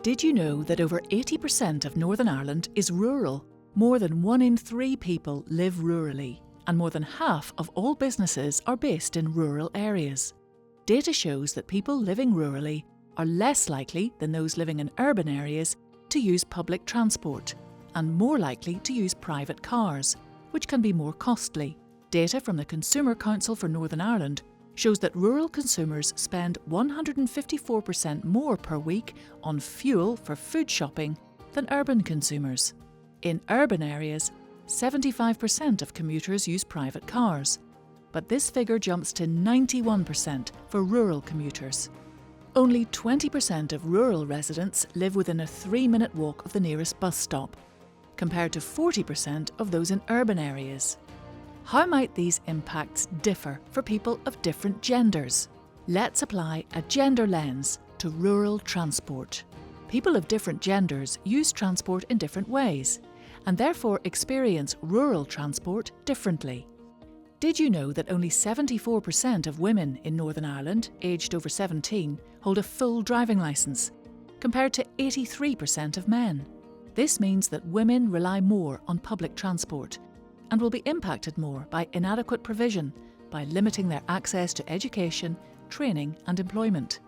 Did you know that over 80% of Northern Ireland is rural? More than 1 in 3 people live rurally, and more than half of all businesses are based in rural areas. Data shows that people living rurally are less likely than those living in urban areas to use public transport, and more likely to use private cars, which can be more costly. Data from the Consumer Council for Northern Ireland shows that rural consumers spend 154% more per week on fuel for food shopping than urban consumers. In urban areas, 75% of commuters use private cars, but this figure jumps to 91% for rural commuters. Only 20% of rural residents live within a 3-minute walk of the nearest bus stop, compared to 40% of those in urban areas. How might these impacts differ for people of different genders? Let's apply a gender lens to rural transport. People of different genders use transport in different ways, and therefore experience rural transport differently. Did you know that only 74% of women in Northern Ireland aged over 17 hold a full driving licence, compared to 83% of men? This means that women rely more on public transport and will be impacted more by inadequate provision by limiting their access to education, training and employment.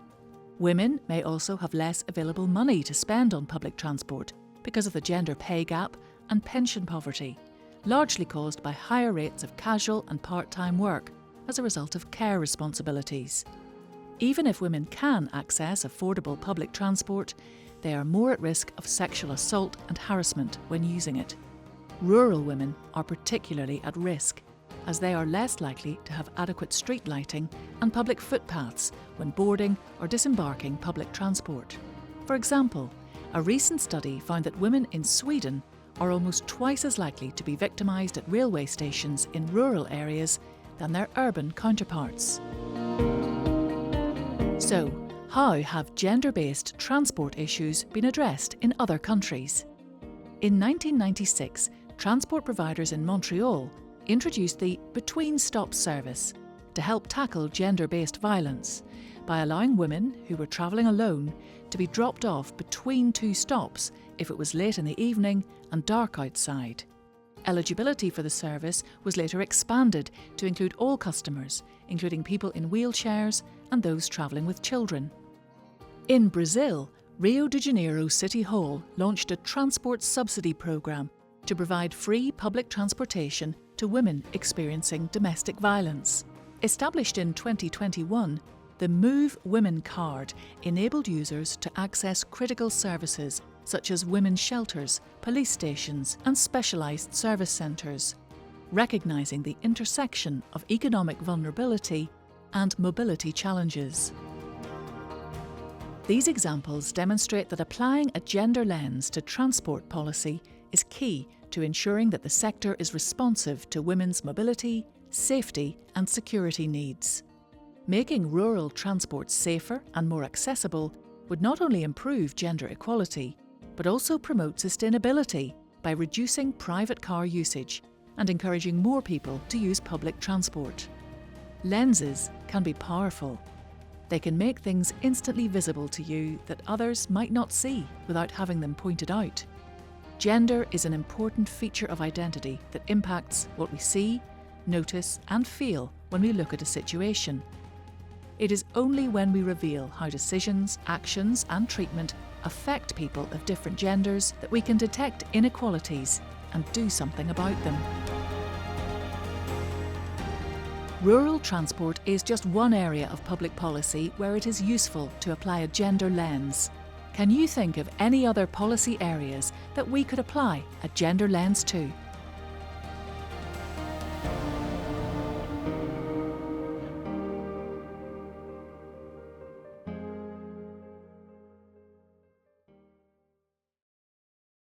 Women may also have less available money to spend on public transport because of the gender pay gap and pension poverty, largely caused by higher rates of casual and part-time work as a result of care responsibilities. Even if women can access affordable public transport, they are more at risk of sexual assault and harassment when using it. Rural women are particularly at risk, as they are less likely to have adequate street lighting and public footpaths when boarding or disembarking public transport. For example, a recent study found that women in Sweden are almost twice as likely to be victimised at railway stations in rural areas than their urban counterparts. So, how have gender-based transport issues been addressed in other countries? In 1996, transport providers in Montreal introduced the Between Stops service to help tackle gender-based violence by allowing women who were travelling alone to be dropped off between 2 stops if it was late in the evening and dark outside. Eligibility for the service was later expanded to include all customers, including people in wheelchairs and those travelling with children. In Brazil, Rio de Janeiro City Hall launched a transport subsidy programme to provide free public transportation to women experiencing domestic violence. Established in 2021, the Move Women card enabled users to access critical services such as women's shelters, police stations and specialised service centres, recognising the intersection of economic vulnerability and mobility challenges. These examples demonstrate that applying a gender lens to transport policy is key to ensuring that the sector is responsive to women's mobility, safety and security needs. Making rural transport safer and more accessible would not only improve gender equality, but also promote sustainability by reducing private car usage and encouraging more people to use public transport. Lenses can be powerful. They can make things instantly visible to you that others might not see without having them pointed out. Gender is an important feature of identity that impacts what we see, notice and feel when we look at a situation. It is only when we reveal how decisions, actions and treatment affect people of different genders that we can detect inequalities and do something about them. Rural transport is just one area of public policy where it is useful to apply a gender lens. Can you think of any other policy areas that we could apply a gender lens to?